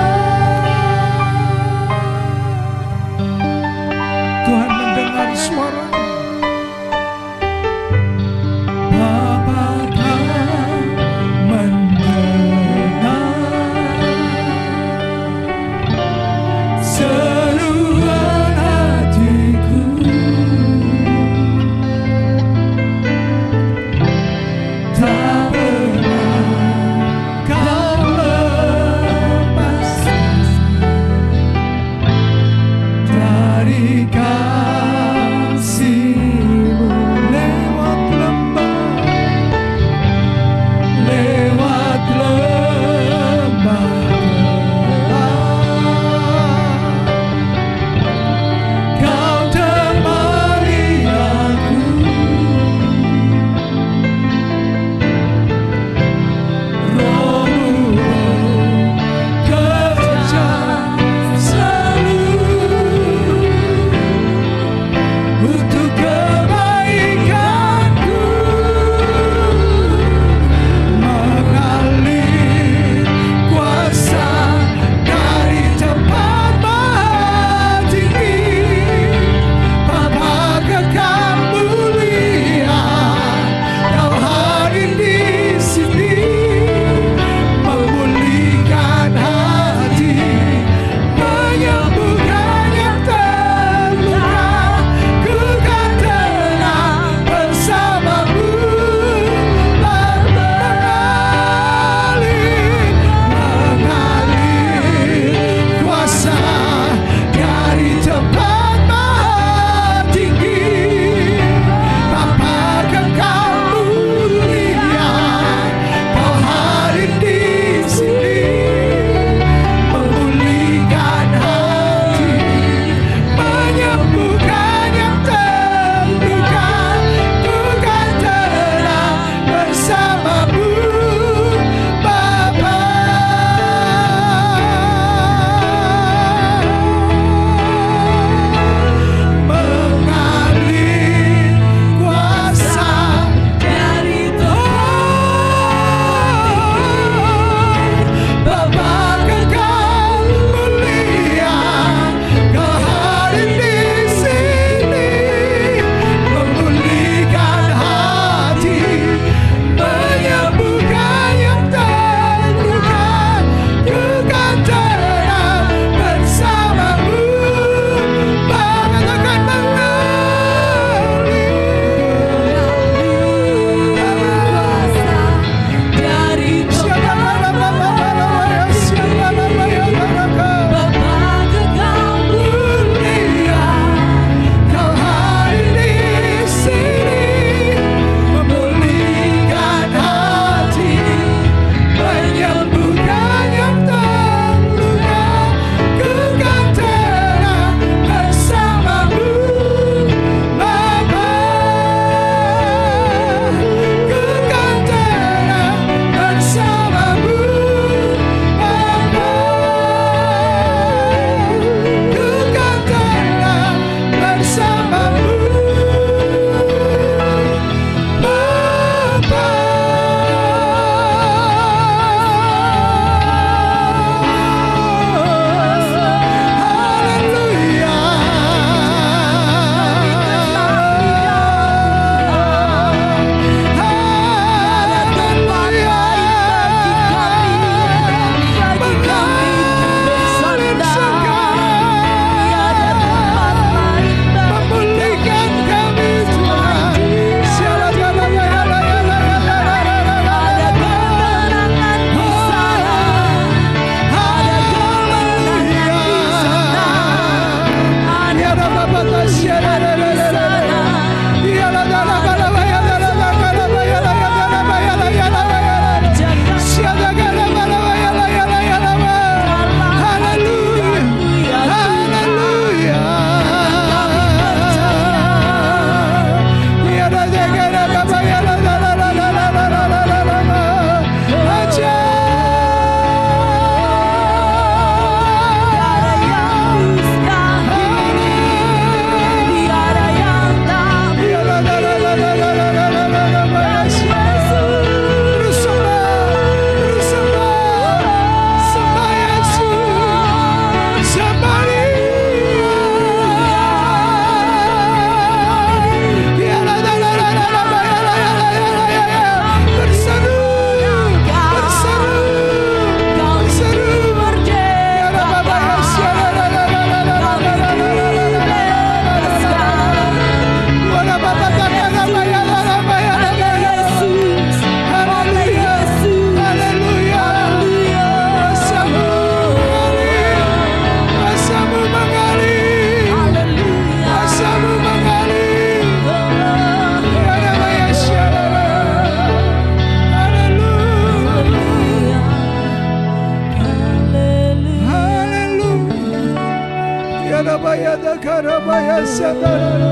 Rabaya Dakarabaya Sadara.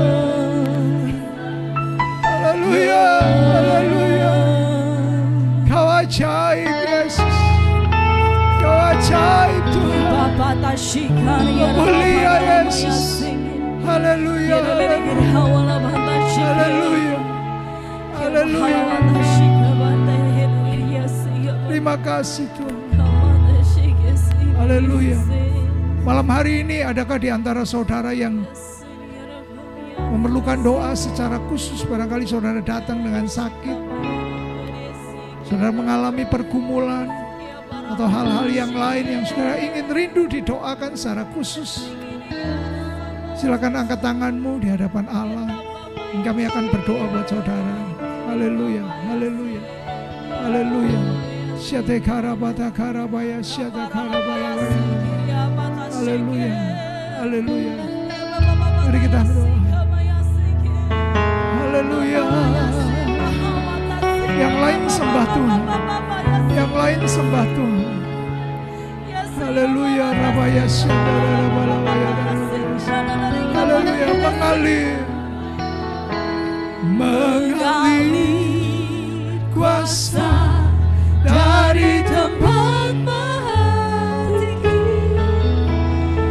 Haleluya, haleluya. Kau ajaib Yesus. Kau ajaib Tuhan. Mulia Yesus. Haleluya. Haleluya. Haleluya. Terima kasih Tuhan. Haleluya. Malam hari ini adakah di antara saudara yang memerlukan doa secara khusus? Barangkali saudara datang dengan sakit, saudara mengalami pergumulan atau hal-hal yang lain yang saudara ingin rindu didoakan secara khusus. Silakan angkat tanganmu di hadapan Allah. Kami akan berdoa buat saudara. Haleluya, haleluya, haleluya. Syate karabata karabaya, syate karabaya. Haleluya, haleluya. Mari kita berdoa. Haleluya. Yang lain sembah Tuhan. Yang lain sembah Tuhan. Haleluya. Rabaya syadara rabalawaya. Haleluya. Mengalir kuasa dari tempat maha tinggi.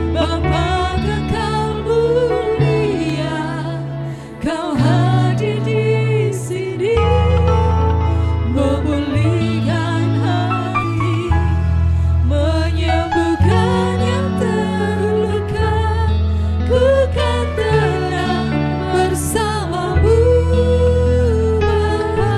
Bapa kekal mulia, Kau hadir di sini, memulihkan hati, menyembuhkan yang terluka. Ku kan tenang bersamamu, Bapa.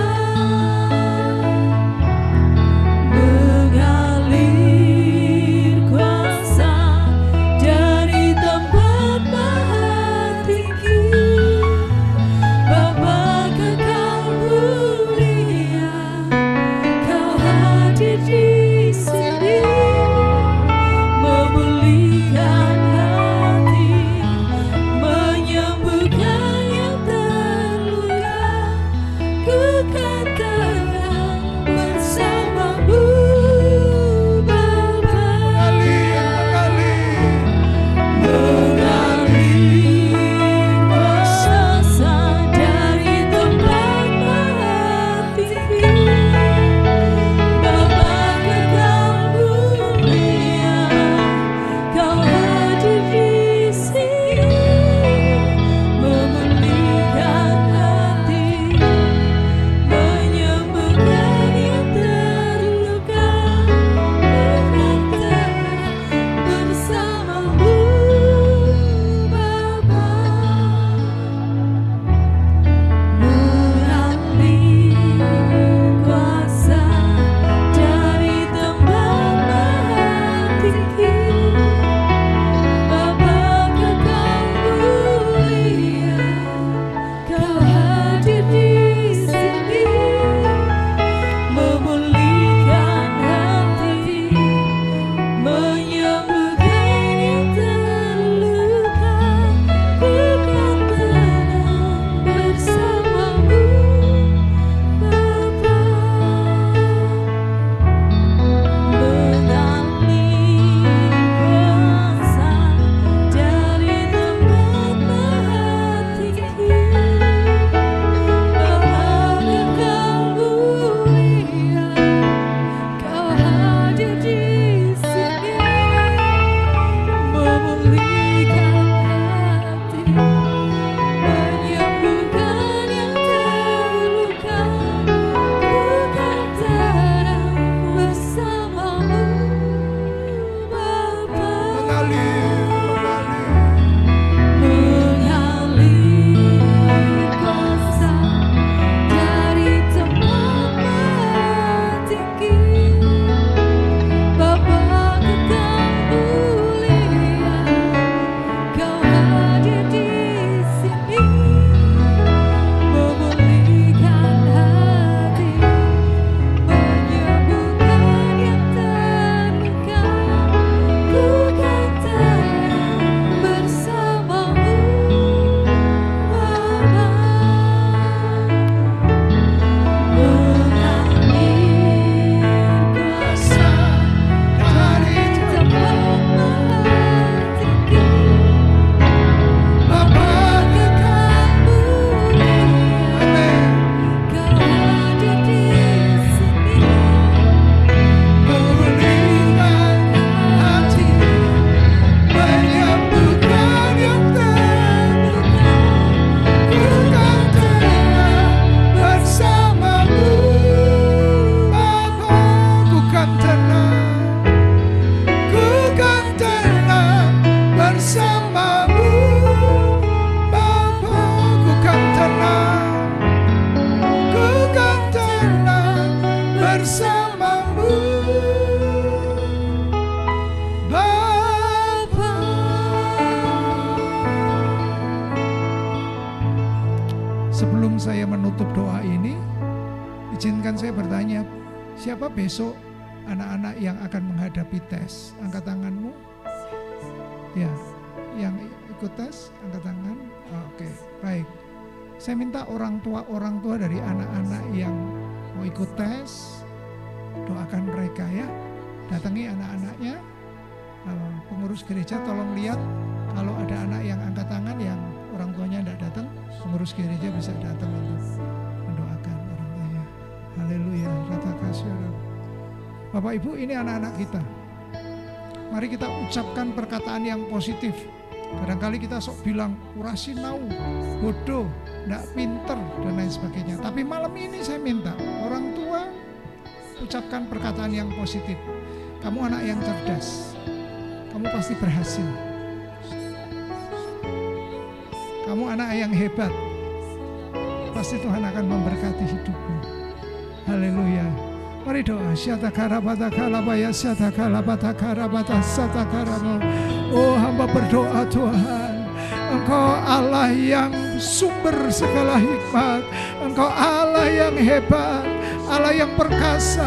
Siapa besok anak-anak yang akan menghadapi tes? Angkat tanganmu. Ya, yang ikut tes, angkat tangan. Oke, baik. Saya minta orang tua dari anak-anak yang mau ikut tes, doakan mereka ya. Datangi anak-anaknya. Pengurus gereja tolong lihat kalau ada anak yang angkat tangan yang orang tuanya tidak datang, pengurus gereja bisa datang untuk mendoakan orang tuanya. Haleluya. Bapak Ibu, ini anak-anak kita. Mari kita ucapkan perkataan yang positif. Kadang-kali kita sok bilang urasinau, bodoh, tidak pinter dan lain sebagainya. Tapi malam ini saya minta orang tua ucapkan perkataan yang positif. Kamu anak yang cerdas. Kamu pasti berhasil. Kamu anak yang hebat. Pasti Tuhan akan memberkati hidupmu. Haleluya. Mari doa. Oh, hamba berdoa Tuhan. Engkau Allah yang sumber segala hikmat. Engkau Allah yang hebat, Allah yang perkasa.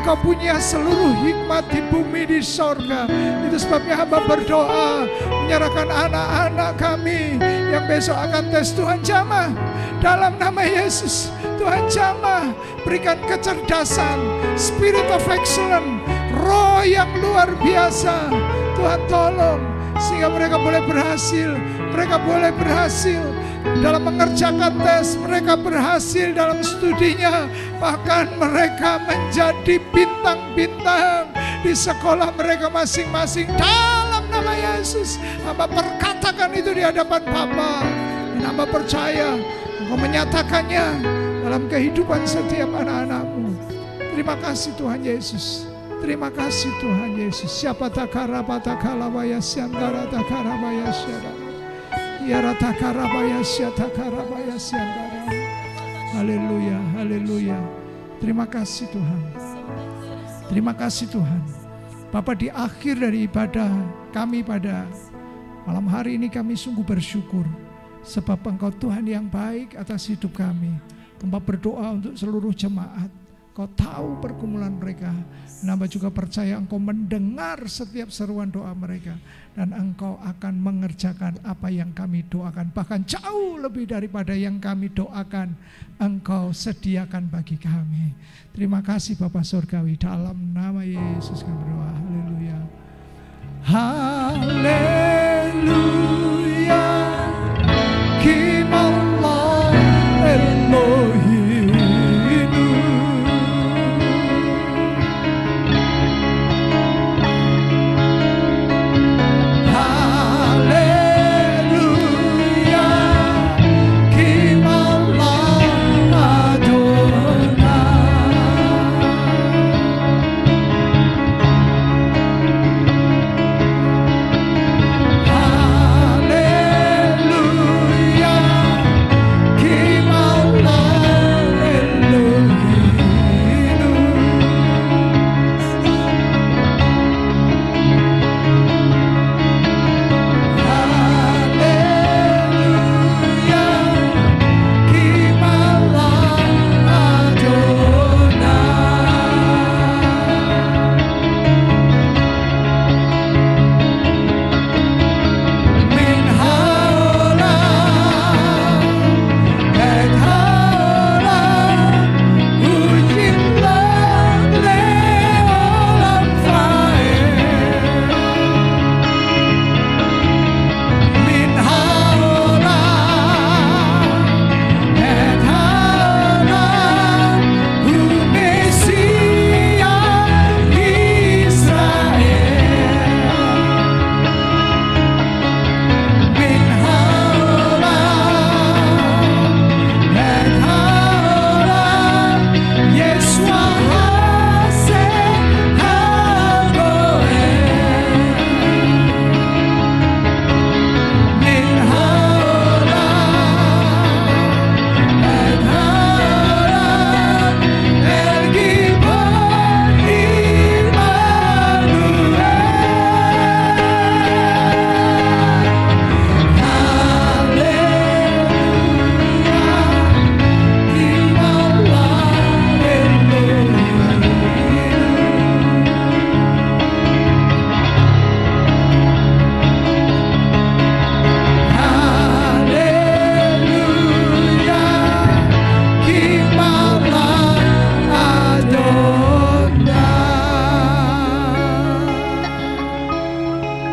Engkau punya seluruh hikmat di bumi, di sorga. Itu sebabnya hamba berdoa, menyerahkan anak-anak kami yang besok akan tes. Tuhan jamah dalam nama Yesus. Tuhan jamah, berikan kecerdasan, spirit of excellence, roh yang luar biasa. Tuhan tolong sehingga mereka boleh berhasil. Mereka boleh berhasil dalam mengerjakan tes, mereka berhasil dalam studinya, bahkan mereka menjadi bintang-bintang di sekolah mereka masing-masing. Dalam nama Yesus, hamba perkatakan itu di hadapan Bapa, dan hamba percaya Engkau menyatakannya dalam kehidupan setiap anak-anak-Mu. Terima kasih Tuhan Yesus. Terima kasih Tuhan Yesus. Siapa takarabata kalabaya siandara takarabaya syara. Ya takarabaya syatakarabaya siandara. Haleluya, haleluya. Terima kasih Tuhan. Terima kasih Tuhan. Bapa, di akhir dari ibadah kami pada malam hari ini kami sungguh bersyukur. Sebab Engkau Tuhan yang baik atas hidup kami. Hamba berdoa untuk seluruh jemaat. Kau tahu pergumulan mereka. Dan hamba juga percaya Engkau mendengar setiap seruan doa mereka. Dan Engkau akan mengerjakan apa yang kami doakan. Bahkan jauh lebih daripada yang kami doakan, Engkau sediakan bagi kami. Terima kasih Bapa Surgawi. Dalam nama Yesus kami berdoa. Haleluya. Haleluya. Kimallah Elohim.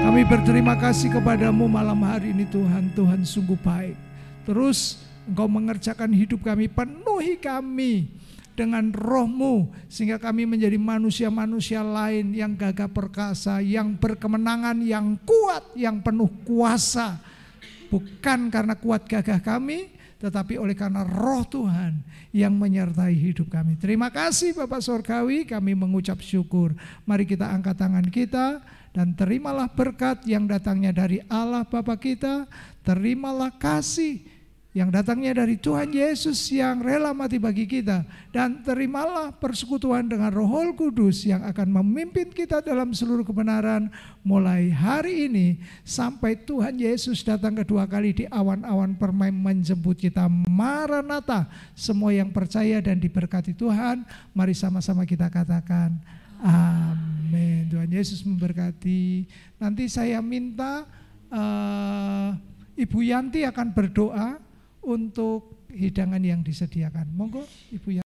Kami berterima kasih kepadamu malam hari ini Tuhan. Tuhan sungguh baik. Terus Engkau mengerjakan hidup kami, penuhi kami dengan roh-Mu sehingga kami menjadi manusia-manusia lain yang gagah perkasa, yang berkemenangan, yang kuat, yang penuh kuasa. Bukan karena kuat gagah kami, tetapi oleh karena roh Tuhan yang menyertai hidup kami. Terima kasih Bapak Sorgawi, kami mengucap syukur. Mari kita angkat tangan kita dan terimalah berkat yang datangnya dari Allah Bapa kita. Terimalah kasih yang datangnya dari Tuhan Yesus yang rela mati bagi kita. Dan terimalah persekutuan dengan Roh Kudus yang akan memimpin kita dalam seluruh kebenaran mulai hari ini sampai Tuhan Yesus datang kedua kali di awan-awan permai menjemput kita. Maranatha. Semua yang percaya dan diberkati Tuhan, mari sama-sama kita katakan amin. Tuhan Yesus memberkati. Nanti saya minta Ibu Yanti akan berdoa untuk hidangan yang disediakan. Monggo Ibu Yanti.